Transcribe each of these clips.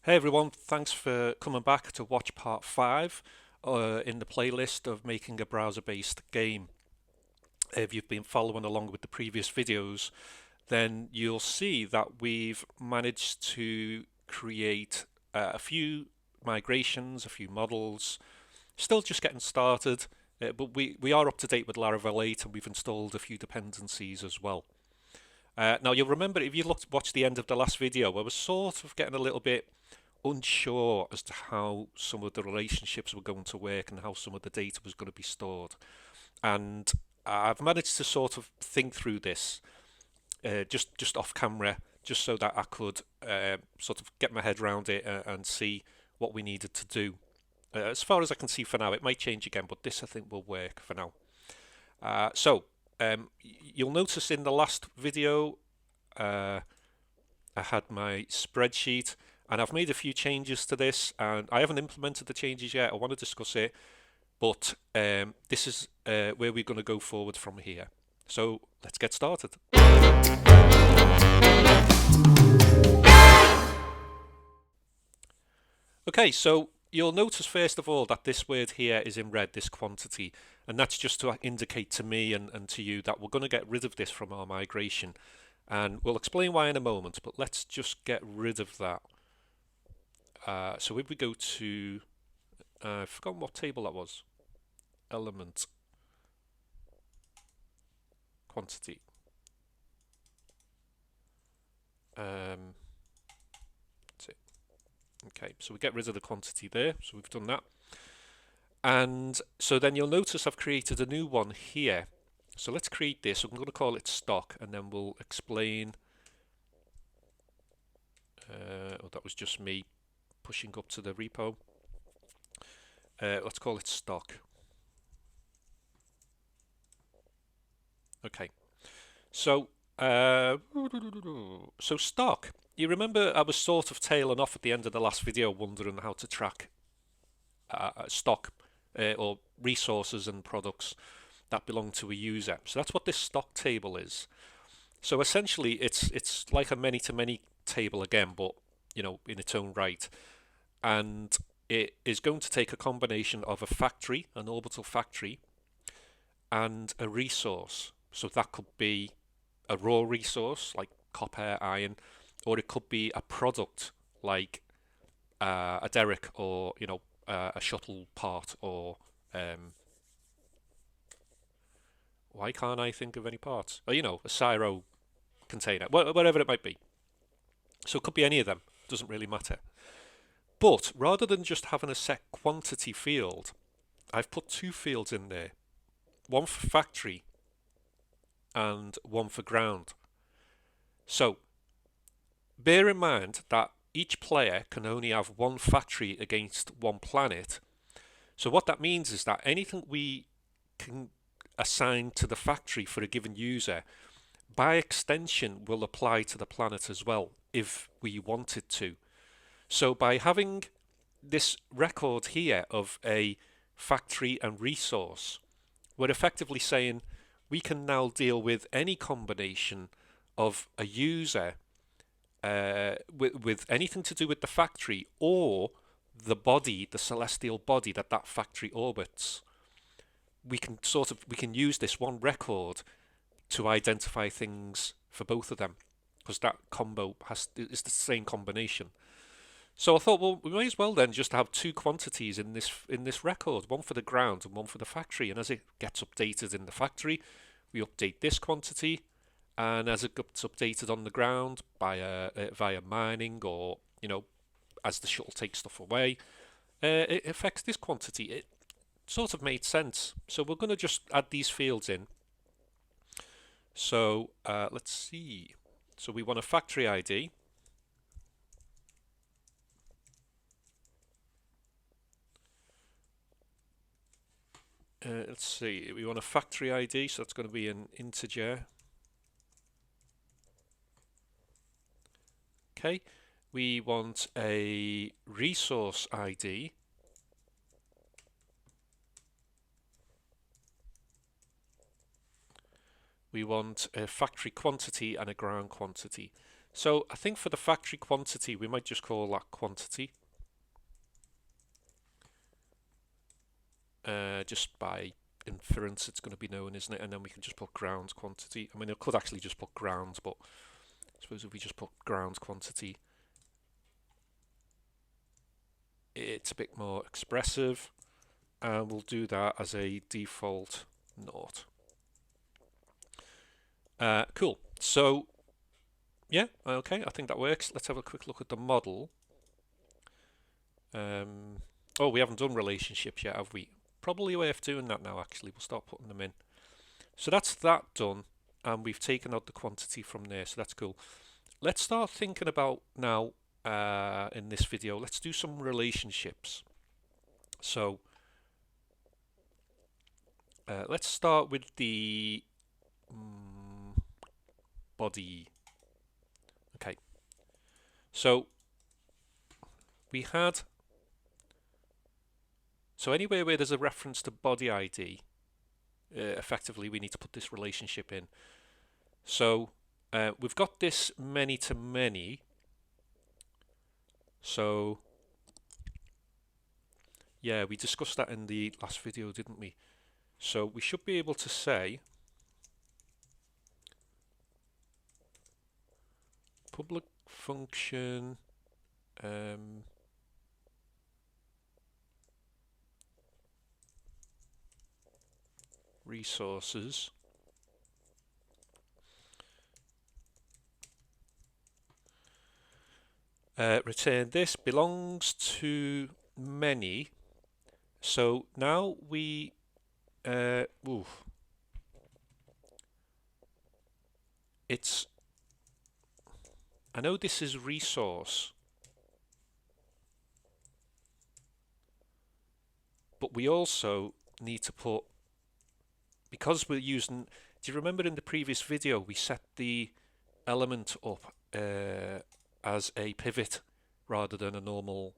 Hey everyone, thanks for coming back to watch part 5 in the playlist of making a browser-based game. If you've been following along with the previous videos, then you'll see that we've managed to create a few migrations, a few models, still just getting started, but we are up to date with Laravel 8 and we've installed a few dependencies as well. Now you'll remember if you watched the end of the last video, I was sort of getting a little bit unsure as to how some of the relationships were going to work and how some of the data was going to be stored. And I've managed to sort of think through this just off camera, just so that I could sort of get my head around it and see what we needed to do. As far as I can see for now, it might change again, but this I think will work for now. You'll notice in the last video I had my spreadsheet and I've made a few changes to this and I haven't implemented the changes yet. I want to discuss it, but this is where we're going to go forward from here. So let's get started. Okay, so you'll notice first of all that this word here is in red, this quantity, and that's just to indicate to me and to you that we're going to get rid of this from our migration. And we'll explain why in a moment, but let's just get rid of that. So if we go to, I've forgotten what table that was, element, quantity. That's it. Okay, so we get rid of the quantity there, so we've done that. And so then you'll notice I've created a new one here. So let's create this. I'm going to call it stock, and then we'll explain. Oh, that was just me pushing up to the repo. Let's call it stock. Okay. So stock. You remember I was sort of tailing off at the end of the last video, wondering how to track stock or resources and products that belong to a user. So that's what this stock table is. So essentially, it's like a many-to-many table again, but you know, in its own right, and it is going to take a combination of a factory, an orbital factory, and a resource. So that could be a raw resource like copper, iron, or it could be a product like a derrick or a shuttle part or why can't I think of any parts? Or, a Cyro container, whatever it might be. So it could be any of them, doesn't really matter. But rather than just having a set quantity field, I've put two fields in there, one for factory and one for ground. So bear in mind that each player can only have one factory against one planet. So what that means is that anything we can assign to the factory for a given user, by extension, will apply to the planet as well, if we wanted to. So by having this record here of a factory and resource, we're effectively saying we can now deal with any combination of a user with anything to do with the factory or the body, the celestial body that factory orbits. We can use this one record to identify things for both of them because that combo is the same combination. So I thought, well, we may as well then just have two quantities in this record, one for the ground and one for the factory. And as it gets updated in the factory, we update this quantity, and as it gets updated on the ground via mining or as the shuttle takes stuff away, it affects this quantity. It sort of made sense. So we're going to just add these fields in. So let's see. So we want a factory ID. Let's see. We want a factory ID, so that's going to be an integer. Okay. We want a resource ID. We want a factory quantity and a ground quantity. So I think for the factory quantity, we might just call that quantity. Just by inference, it's going to be known, isn't it? And then we can just put grounds quantity. I mean, it could actually just put grounds, but I suppose if we just put grounds quantity, it's a bit more expressive. And we'll do that as a default naught. Cool. So, yeah, okay, I think that works. Let's have a quick look at the model. Oh, we haven't done relationships yet, have we? Probably worth doing that now, actually. We'll start putting them in. So that's that done, and we've taken out the quantity from there, so that's cool. Let's start thinking about now, in this video, let's do some relationships. So let's start with the body. Okay, so we had, so anywhere where there's a reference to body ID, effectively we need to put this relationship in. So we've got this many to many. So yeah, we discussed that in the last video, didn't we? So we should be able to say public function resources return this belongs to many. So now we it's, I know this is resource, but we also need to put, because we're using, do you remember in the previous video we set the element up as a pivot rather than a normal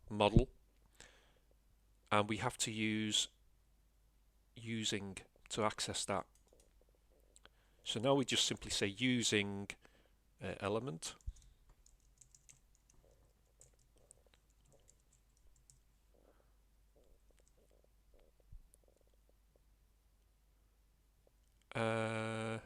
model, and we have to use using to access that. So now we just simply say using element. I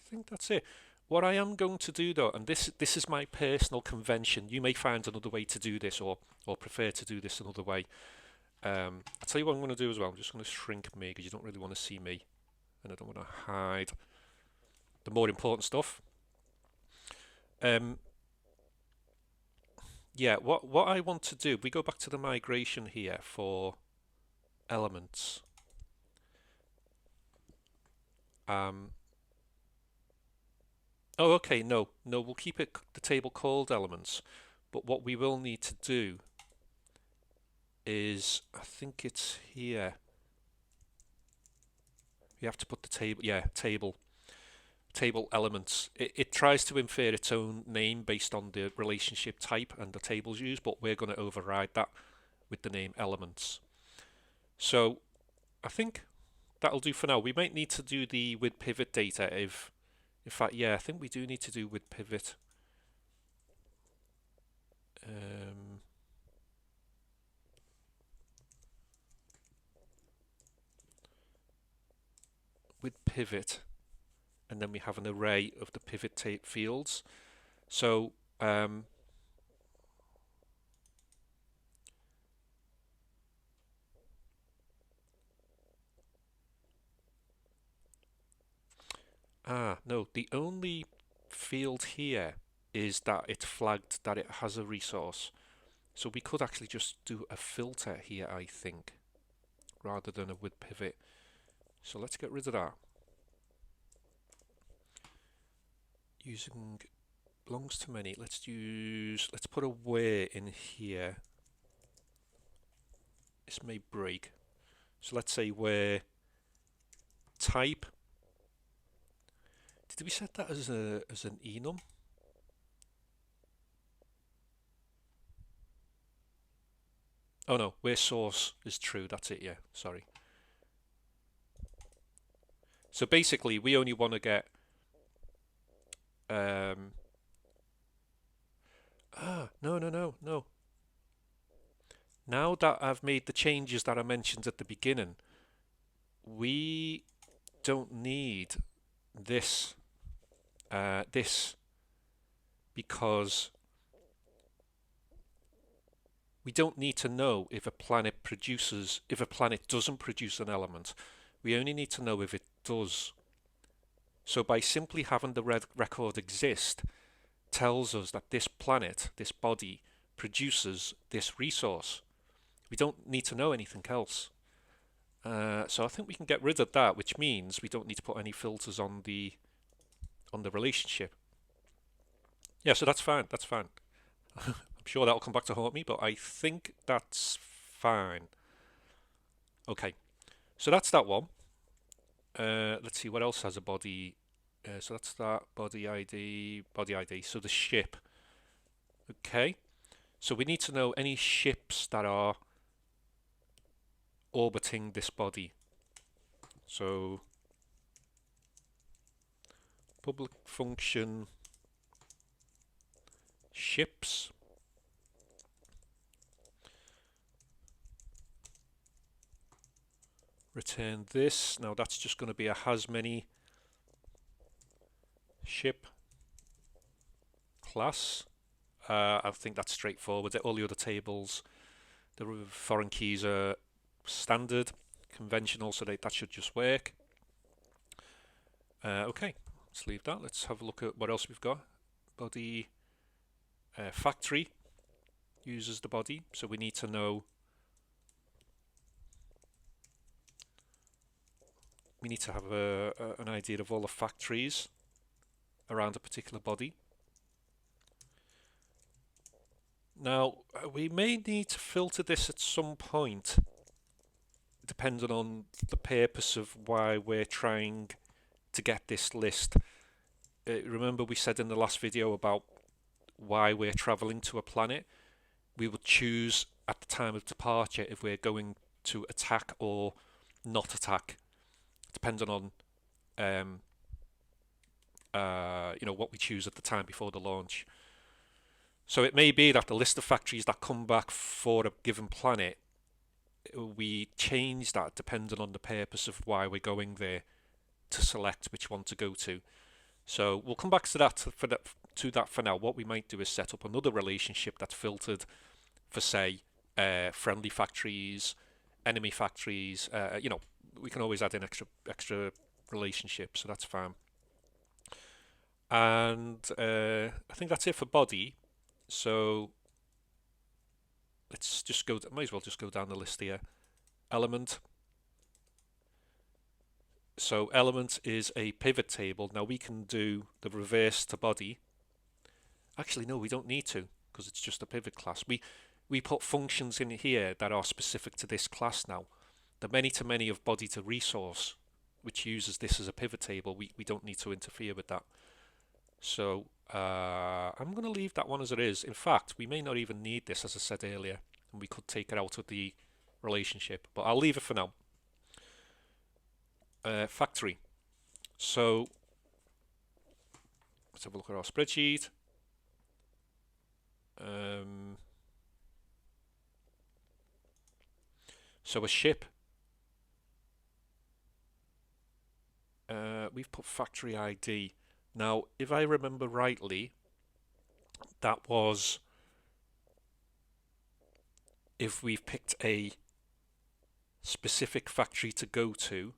think that's it. What I am going to do though, and this is my personal convention, you may find another way to do this, or prefer to do this another way. I'll tell you what I'm going to do as well. I'm just going to shrink me because you don't really want to see me, and I don't want to hide the more important stuff. Yeah, what I want to do, we go back to the migration here for elements. Oh, okay, no, we'll keep it the table called elements, but what we will need to do is, I think it's here. You have to put the table, yeah, table elements. It tries to infer its own name based on the relationship type and the tables used, but we're going to override that with the name elements. So I think that'll do for now. We might need to do the with pivot data if, in fact, yeah, I think we do need to do with pivot. With pivot, and then we have an array of the pivot tape fields. So no, the only field here is that it's flagged that it has a resource. So we could actually just do a filter here, I think, rather than a with pivot. So let's get rid of that. Using belongs to many. Let's put a where in here. This may break. So let's say where type. Did we set that as an enum? Oh no, where source is true. That's it. Yeah, sorry. So basically, we only want to get No. Now that I've made the changes that I mentioned at the beginning, we don't need this this because we don't need to know if a planet doesn't produce an element. We only need to know if it does. So by simply having the record exist tells us that this planet, this body, produces this resource. We don't need to know anything else. So I think we can get rid of that, which means we don't need to put any filters on the relationship. Yeah, so that's fine. That's fine. I'm sure that'll come back to haunt me, but I think that's fine. Okay, so that's that one. Let's see what else has a body. So that's that body ID, body ID. So the ship. Okay, so we need to know any ships that are orbiting this body. So public function ships. Return this. Now that's just going to be a has many ship class. I think that's straightforward. All the other tables, the foreign keys are standard, conventional, so that should just work. Okay, let's leave that. Let's have a look at what else we've got. Body factory uses the body, so we need to know. We need to have an idea of all the factories around a particular body. Now, we may need to filter this at some point, depending on the purpose of why we're trying to get this list. Remember we said in the last video about why we're traveling to a planet? We would choose at the time of departure if we're going to attack or not attack, depending on what we choose at the time before the launch. So it may be that the list of factories that come back for a given planet, we change that depending on the purpose of why we're going there to select which one to go to. So we'll come back to that for now. What we might do is set up another relationship that's filtered for, say, friendly factories, enemy factories. We can always add in extra relationships, so that's fine. And I think that's it for body. So let's just go. Might as well just go down the list here. Element. So element is a pivot table. Now we can do the reverse to body. Actually, no, we don't need to because it's just a pivot class. We put functions in here that are specific to this class now. The many-to-many of body to resource, which uses this as a pivot table, we don't need to interfere with that. So I'm going to leave that one as it is. In fact, we may not even need this, as I said earlier, and we could take it out of the relationship, but I'll leave it for now. Factory. So let's have a look at our spreadsheet. So a ship. We've put factory ID. Now, if I remember rightly, that was if we've picked a specific factory to go to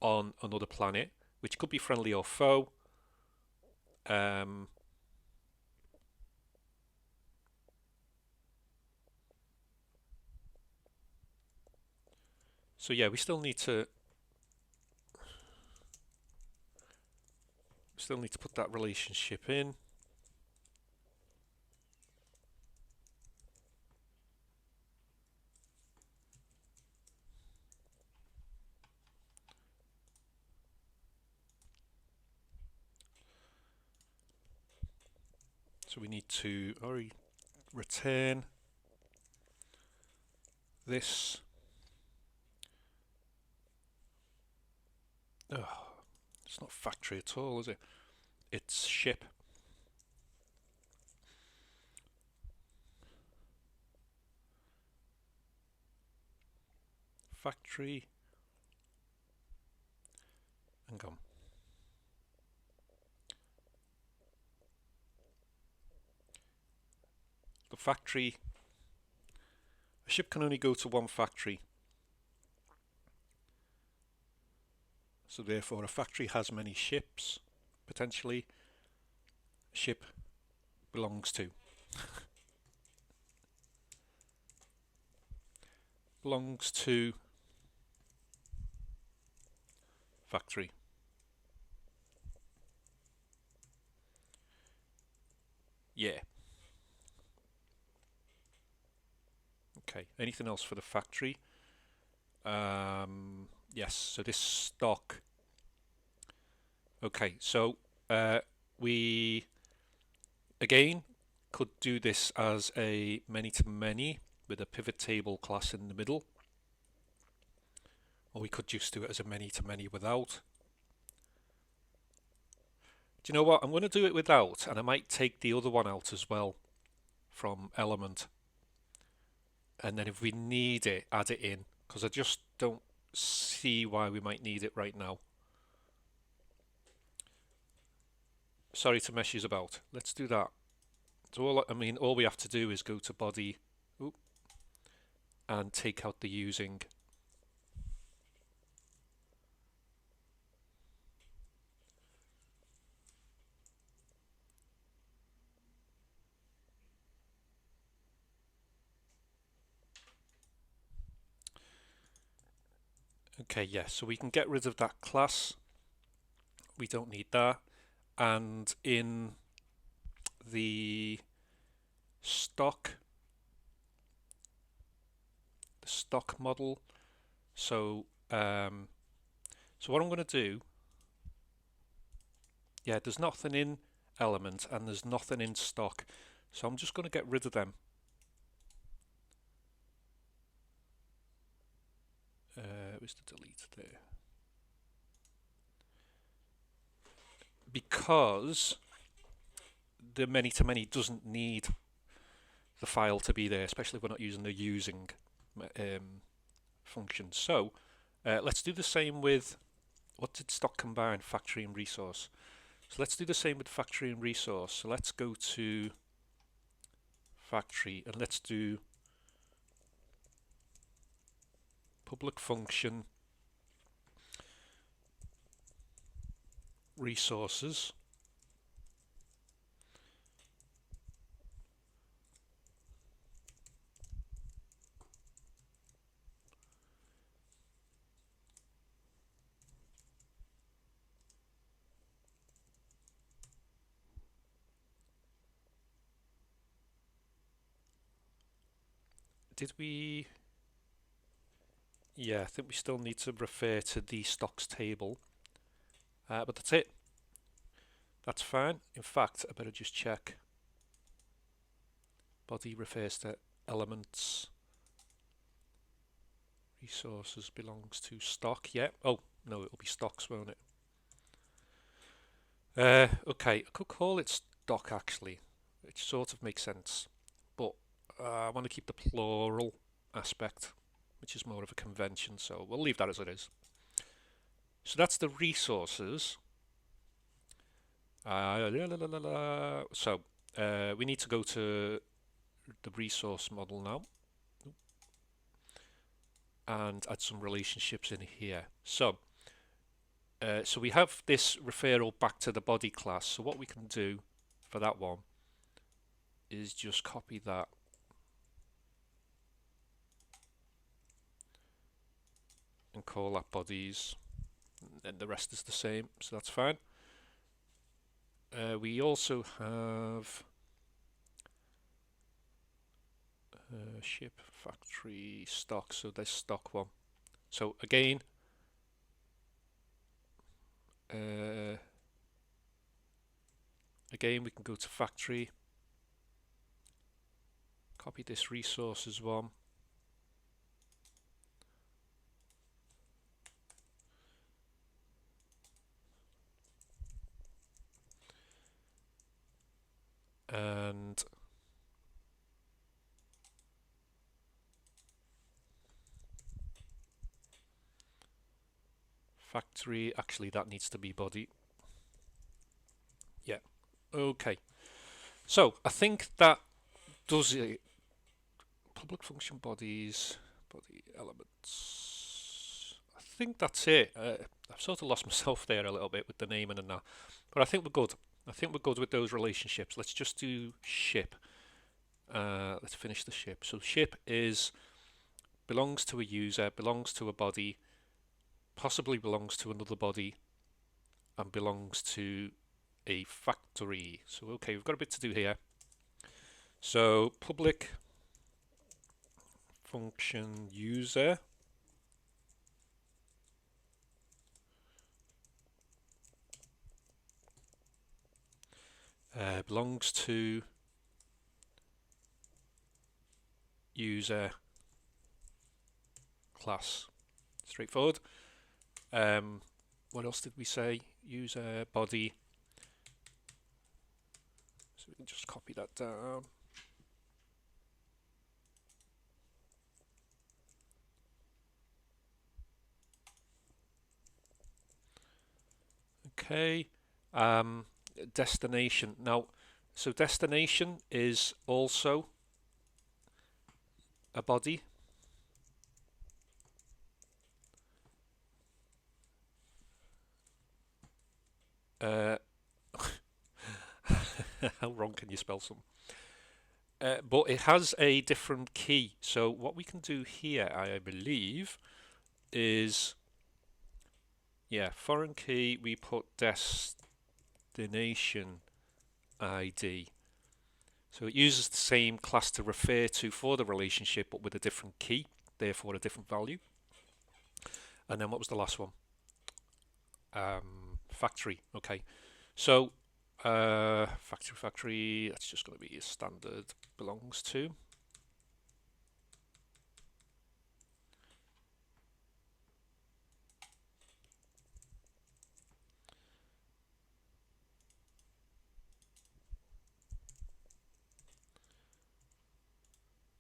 on another planet, which could be friendly or foe. So yeah, we still need to put that relationship in. So we need to return this. Oh, It's not factory at all, is it? It's ship. Factory and gone. The factory. A ship can only go to one factory. So therefore a factory has many ships. Potentially a ship belongs to. Belongs to factory. Yeah. Okay. Anything else for the factory? Yes. So this stock. Okay. So we again could do this as a many-to-many with a pivot table class in the middle, or we could just do it as a many-to-many without. Do you know what? I'm going to do it without, and I might take the other one out as well from element, and then if we need it, add it in, because I just don't see why we might need it right now. Sorry to mess you about. Let's do that. So all we have to do is go to body, and take out the using. Okay, yes, yeah, so we can get rid of that class. We don't need that. And in the stock model, so so what I'm going to do, yeah, there's nothing in element and there's nothing in stock, so I'm just going to get rid of them. Where's the delete there? Because the many-to-many doesn't need the file to be there, especially if we're not using the using function. So let's do the same with, what did stock combine? Factory and resource. So let's do the same with factory and resource. So let's go to factory and let's do public function resources. Did we? Yeah, I think we still need to refer to the stocks table. But that's it. That's fine. In fact, I better just check. Body refers to elements. Resources belongs to stock. Yeah. Oh, no, it'll be stocks, won't it? Okay, I could call it stock actually, which sort of makes sense. But I want to keep the plural aspect, which is more of a convention, so we'll leave that as it is. So that's the resources. So we need to go to the resource model now and add some relationships in here. So we have this referral back to the body class. So what we can do for that one is just copy that and call that bodies, and the rest is the same, so that's fine. We also have ship, factory, stock, so there's stock one. So again, we can go to factory, copy this resources one, and factory, actually that needs to be body. Yeah, okay. So I think that does it. Public function bodies, body elements. I think that's it. I've sort of lost myself there a little bit with the naming and that, but I think we're good. I think we're good with those relationships. Let's just do ship. Let's finish the ship. So ship is belongs to a user, belongs to a body, possibly belongs to another body, and belongs to a factory. So okay, we've got a bit to do here. So public function user belongs to user class. Straightforward. What else did we say? User body. So we can just copy that down. Okay. Destination. Now, so destination is also a body. Uh, how wrong can you spell something? But it has a different key. So what we can do here, I believe, is foreign key. We put destination ID. So it uses the same class to refer to for the relationship, but with a different key, therefore a different value. And then what was the last one? Factory. Okay. So factory. That's just going to be a standard belongs to.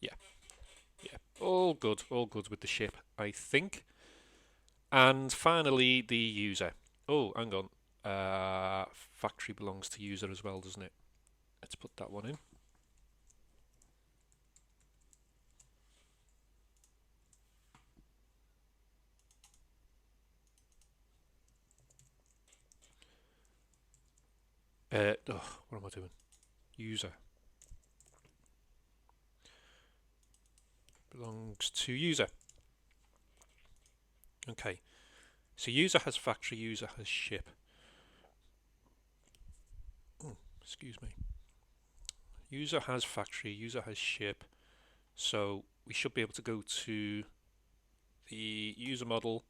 Yeah. Yeah. All good with the ship, I think. And finally, the user. Oh, hang on. Factory belongs to user as well, doesn't it? Let's put that one in. What am I doing? User belongs to user. Okay. So user has factory, user has ship. Excuse me. User has factory, user has ship. So we should be able to go to the user model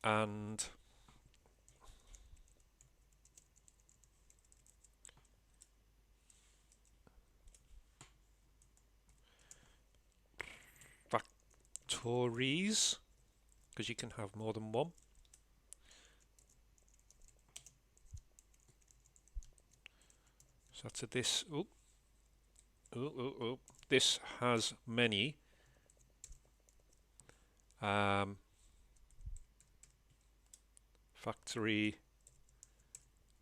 and factories, because you can have more than one. So that's a this. This has many factory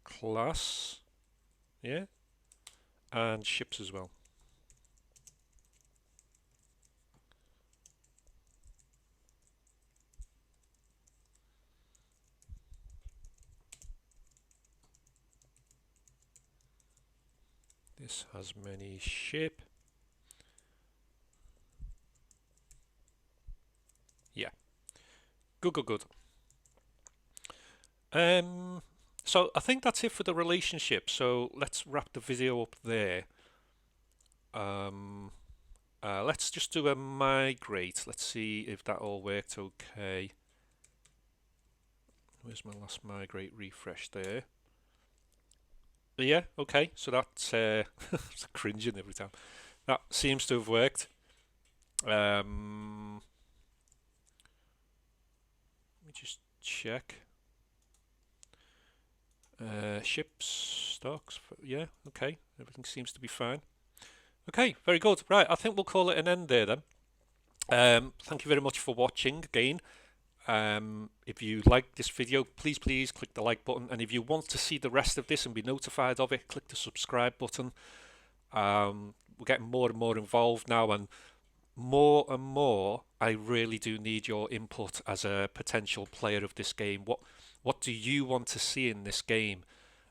class, yeah, and ships as well. This has many ship. Yeah, good. So I think that's it for the relationship. So let's wrap the video up there. Let's just do a migrate. Let's see if that all worked okay. Where's my last migrate refresh there? Yeah, okay. So that's it's cringing every time. That seems to have worked. Let me just check. Ships, stocks, yeah, okay. Everything seems to be fine. Okay, very good. Right, I think we'll call it an end there then. Thank you very much for watching again. If you like this video, please click the like button. And if you want to see the rest of this and be notified of it, click the subscribe button. We're getting more and more involved now, and more, I really do need your input as a potential player of this game. What do you want to see in this game?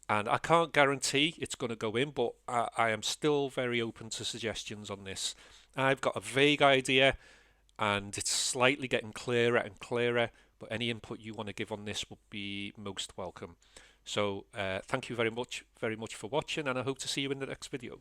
And I can't guarantee it's going to go in, but I am still very open to suggestions on this. I've got a vague idea, and it's slightly getting clearer and clearer, but any input you want to give on this would be most welcome. So thank you very much for watching, and I hope to see you in the next video.